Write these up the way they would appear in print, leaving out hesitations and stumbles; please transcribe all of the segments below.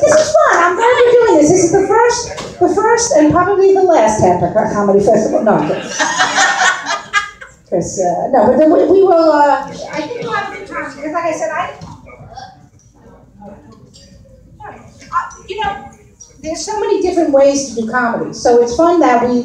this is fun. I'm glad we're doing this. This is the first and probably the last Tampa Comedy Festival. No, because no, but then we will. I think we'll have a good time because, like I said, you know, there's so many different ways to do comedy. So it's fun that we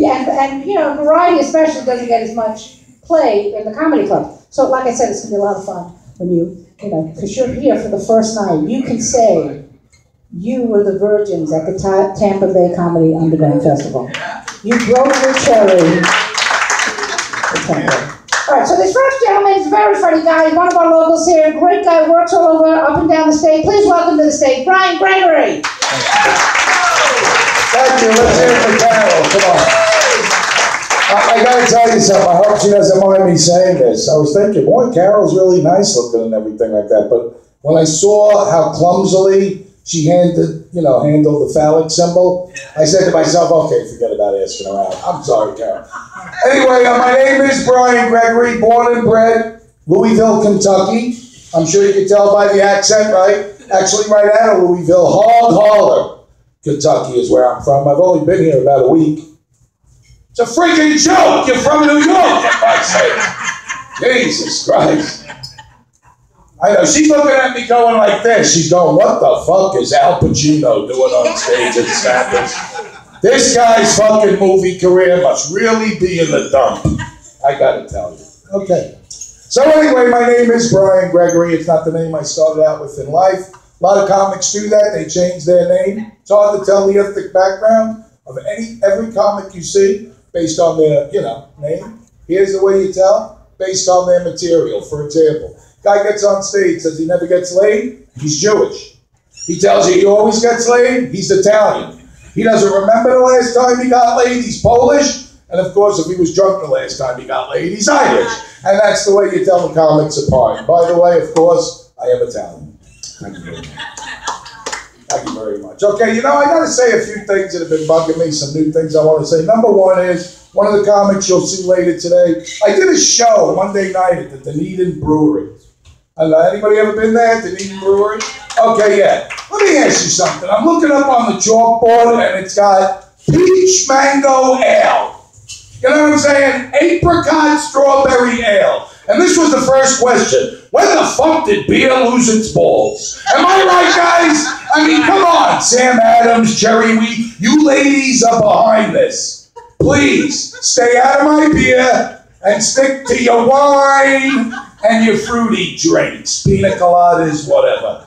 and you know, variety especially doesn't get as much play in the comedy club. So like I said, it's gonna be a lot of fun when you know, because you're here for the first night. You can say you were the virgins at the Tampa Bay Comedy Underground Festival. You broke your cherry. All right, so this first gentleman is a very funny guy. He's one of our locals here. Great guy, works all over, up and down the state. Please welcome to the stage, Brian Gregory. Thank you. Let's hear it for Carol. Come on. I got to tell you something. I hope she doesn't mind me saying this. I was thinking, boy, Carol's really nice looking and everything like that. But when I saw how clumsily she handled the phallic symbol, I said to myself, okay, forget about asking her out. I'm sorry, Carol. Anyway, my name is Brian Gregory, born and bred Louisville, Kentucky. I'm sure you can tell by the accent, right? Actually, right out of Louisville, Hog Holler, Kentucky is where I'm from. I've only been here about a week. It's a freaking joke. You're from New York, for Christ's sake. Jesus Christ. I know, she's looking at me going like this. She's going, what the fuck is Al Pacino doing on stage at Snappers? This guy's fucking movie career must really be in the dump. I gotta tell you. Okay. So anyway, my name is Brian Gregory. It's not the name I started out with in life. A lot of comics do that. They change their name. It's hard to tell the ethnic background of every comic you see based on their, name. Here's the way you tell, based on their material. For example, guy gets on stage, says he never gets laid, he's Jewish. He tells you he always gets laid, he's Italian. He doesn't remember the last time he got laid, he's Polish. And of course, if he was drunk the last time he got laid, he's Irish. And that's the way you tell the comics apart. And by the way, of course, I am Italian. Thank you very much. Thank you very much. Okay, I got to say a few things that have been bugging me, some new things I want to say. Number one is, one of the comics you'll see later today, I did a show Monday night at the Dunedin Brewery. Anybody ever been there, Dunedin Brewery? Okay, yeah. Let me ask you something. I'm looking up on the chalkboard and it's got peach mango ale. You know what I'm saying? Apricot strawberry ale. And this was the first question. When the fuck did beer lose its balls? Am I right, guys? I mean, come on. Sam Adams, Jerry Wheat, you ladies are behind this. Please, stay out of my beer and stick to your wine and your fruity drinks, pina coladas, whatever.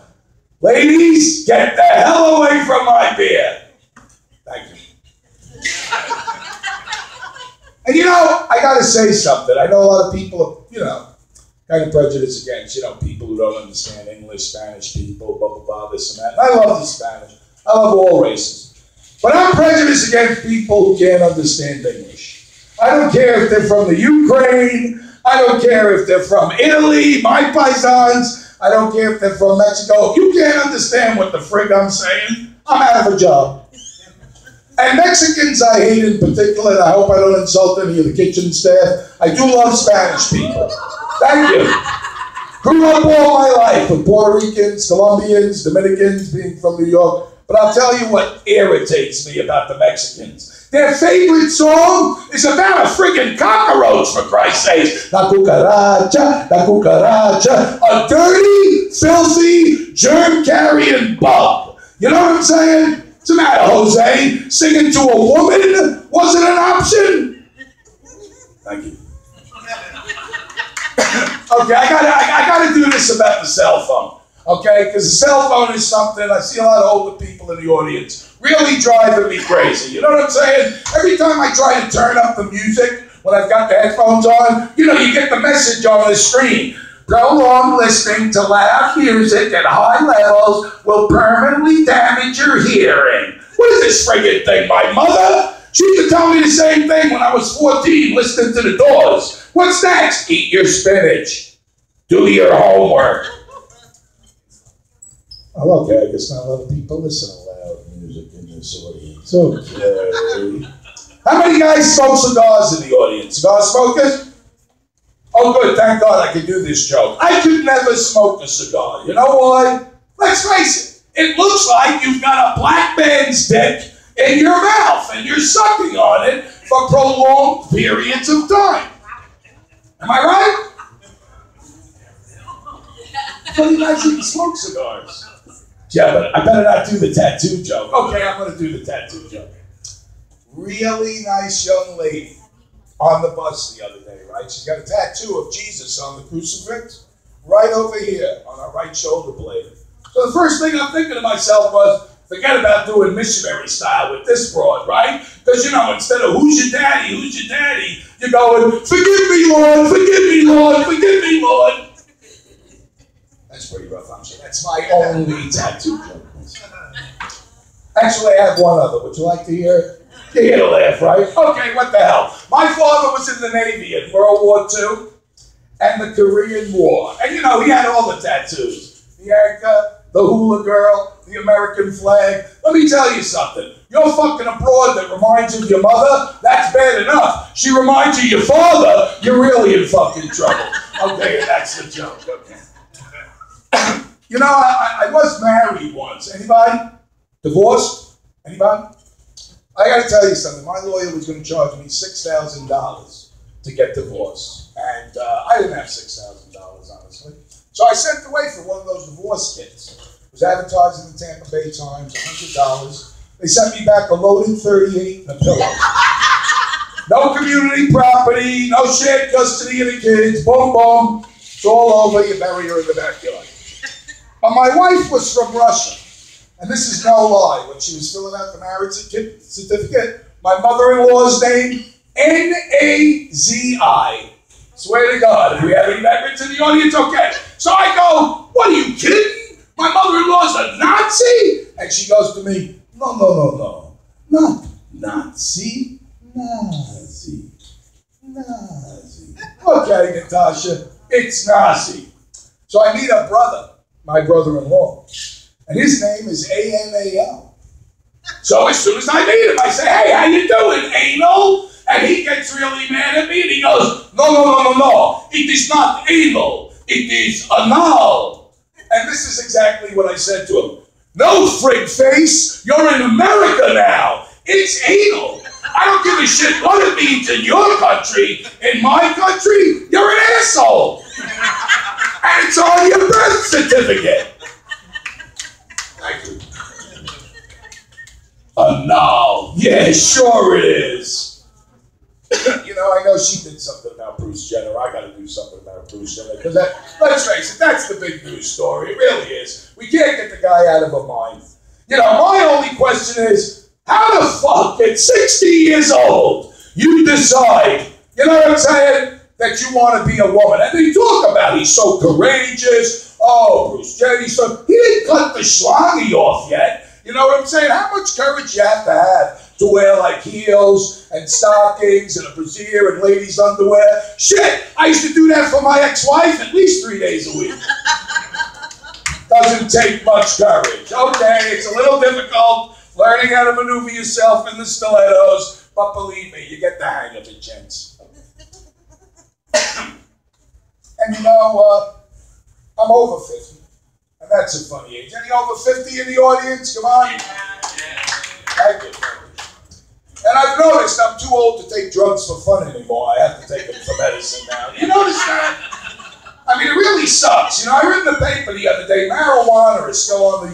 Ladies, get the hell away from my beer. Thank you. And I gotta say something. I know a lot of people are, kind of prejudiced against, people who don't understand English, Spanish people, blah, blah, blah, this and that. And I love the Spanish. I love all races. But I'm prejudiced against people who can't understand English. I don't care if they're from the Ukraine. I don't care if they're from Italy, my paisans. I don't care if they're from Mexico. If you can't understand what the frig I'm saying, I'm out of a job. And Mexicans I hate in particular, and I hope I don't insult any of the kitchen staff. I do love Spanish people. Thank you. Grew up all my life with Puerto Ricans, Colombians, Dominicans, being from New York. But I'll tell you what irritates me about the Mexicans. Their favorite song is about a friggin' cockroach, for Christ's sake. La cucaracha, a dirty, filthy, germ-carrying bug. You know what I'm saying? What's the matter, Jose? Singing to a woman wasn't an option? Thank you. Okay, I gotta do this about the cell phone. Okay, because the cell phone is something, I see a lot of older people in the audience, really driving me crazy. You know what I'm saying? Every time I try to turn up the music, when I've got the headphones on, you get the message on the screen. Prolonged listening to loud music at high levels will permanently damage your hearing. What is this friggin' thing, my mother? She used to tell me the same thing when I was 14, listening to the Doors. What's next? Eat your spinach. Do your homework. Oh, okay, I guess not a lot of people listen to loud music in this audience. Okay. How many guys smoke cigars in the audience? Cigar smokers? Oh, good, thank God I could do this joke. I could never smoke a cigar. You know why? Let's face it, It looks like you've got a black man's dick in your mouth and you're sucking on it for prolonged periods of time. Am I right? But you actually smoke cigars. Yeah, but I better not do the tattoo joke. Okay, I'm going to do the tattoo joke. Really nice young lady on the bus the other day, right? She's got a tattoo of Jesus on the crucifix right over here on her right shoulder blade. So the first thing I'm thinking to myself was, forget about doing missionary style with this broad, right? Because, you know, instead of who's your daddy, you're going, forgive me, Lord, forgive me, Lord, forgive me, Lord. That's pretty rough, I'm sure. That's my only tattoo joke. Actually, I have one other. Would you like to hear it? You get a laugh, right? Okay, what the hell? My father was in the Navy in World War II and the Korean War. And, you know, he had all the tattoos. The anchor, the hula girl, the American flag. Let me tell you something. You're fucking a broad that reminds you of your mother, that's bad enough. She reminds you of your father, you're really in fucking trouble. Okay, that's the joke. Okay. You know, I was married once. Anybody? Divorced? Anybody? I gotta tell you something. My lawyer was gonna charge me $6,000 to get divorced. And I didn't have $6,000, honestly. So I sent away for one of those divorce kits. It was advertised in the Tampa Bay Times, $100. They sent me back a loaded 38 and a pillow. No community property, no shared custody of the kids, boom, boom. It's all over, you bury her in the backyard. But my wife was from Russia. And this is no lie. When she was filling out the marriage certificate, my mother-in-law's name, N-A-Z-I. Swear to God, if we have any immigrants in the audience, okay. So I go, what are you kidding? My mother-in-law's a Nazi? And she goes to me, no. Not Nazi. Nazi. Okay, Natasha, it's Nazi. So I meet a brother, my brother-in-law. And his name is A-N-A-L. So as soon as I meet him, I say, hey, how you doing, anal? And he gets really mad at me and he goes, no. It is not anal. It is anal. And this is exactly what I said to him. No, frig face. You're in America now. It's anal. I don't give a shit what it means in your country. In my country, you're an asshole. And it's on your birth certificate. Thank you. Anal. Yeah, sure it is. You know, I know she did something about Bruce Jenner. I got to do something about Bruce Jenner. Because let's face it, that's the big news story. It really is. We can't get the guy out of our mind. You know, my only question is, how the fuck at 60 years old you decide, you know what I'm saying, that you want to be a woman? And they talk about he's so courageous. Oh, Bruce Jenner, he didn't cut the schlongy off yet. You know what I'm saying? How much courage you have to wear like heels and stockings and a brassiere and ladies' underwear? Shit, I used to do that for my ex-wife at least 3 days a week. Doesn't take much courage. Okay, it's a little difficult learning how to maneuver yourself in the stilettos, but believe me, you get the hang of it, gents. And you know, I'm over 50. And that's a funny age. Any over 50 in the audience? Come on. Thank you. And I've noticed I'm too old to take drugs for fun anymore. I have to take them for medicine now. You notice that? I mean, it really sucks. You know, I read in the paper the other day, marijuana is still on the,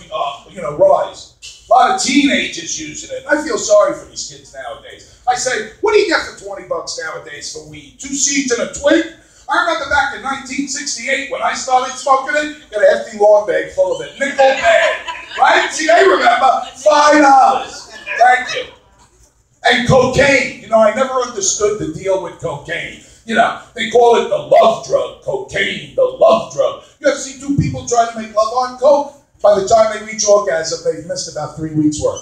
rise. A lot of teenagers using it. I feel sorry for these kids nowadays. I say, what do you get for $20 nowadays for weed? 2 seeds and a twig? I remember back in 1968 when I started smoking it, got a hefty lawn bag full of it, nickel bag, right? See, they remember, $5. Thank you. And cocaine. You know, I never understood the deal with cocaine. You know, they call it the love drug, cocaine, the love drug. You ever see 2 people trying to make love on coke? By the time they reach orgasm, they've missed about 3 weeks' work.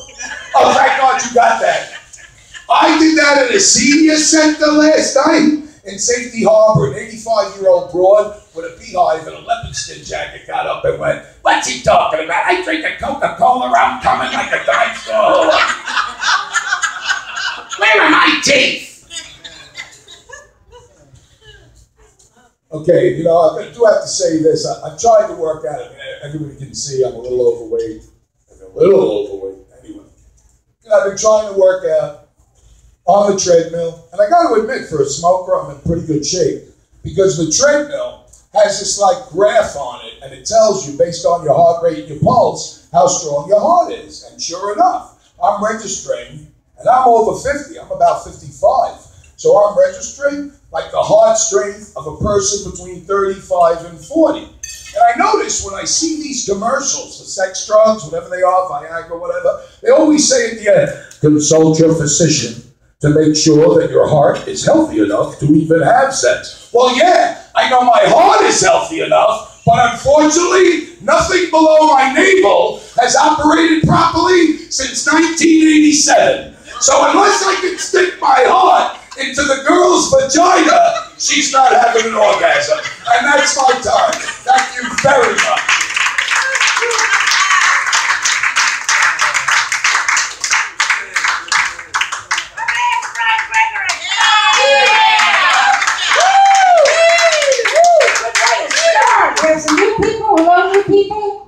Oh, thank God you got that. I did that at a senior center last night. In Safety Harbor, an 85-year-old broad with a beehive and a leopard skin jacket got up and went, what's he talking about? I drink a Coca-Cola, I'm coming like a dime store. Where are my teeth? Okay, you know, I do have to say this. I've tried to work out. I mean, everybody can see I'm a little overweight. little overweight. Anyway, I've been trying to work out on the treadmill, and I got to admit, for a smoker, I'm in pretty good shape because the treadmill has this like graph on it, and it tells you based on your heart rate and your pulse how strong your heart is. And sure enough, I'm registering, and I'm over 50. I'm about 55. So I'm registering like the heart strength of a person between 35 and 40. And I notice when I see these commercials for sex drugs, whatever they are, Viagra, whatever, they always say at the end, consult your physician to make sure that your heart is healthy enough to even have sex. Well, yeah, I know my heart is healthy enough, but unfortunately, nothing below my navel has operated properly since 1987. So unless I can stick my heart into the girl's vagina, she's not having an orgasm. And that's my time. Thank you very much. We have some new people. Hello, new people.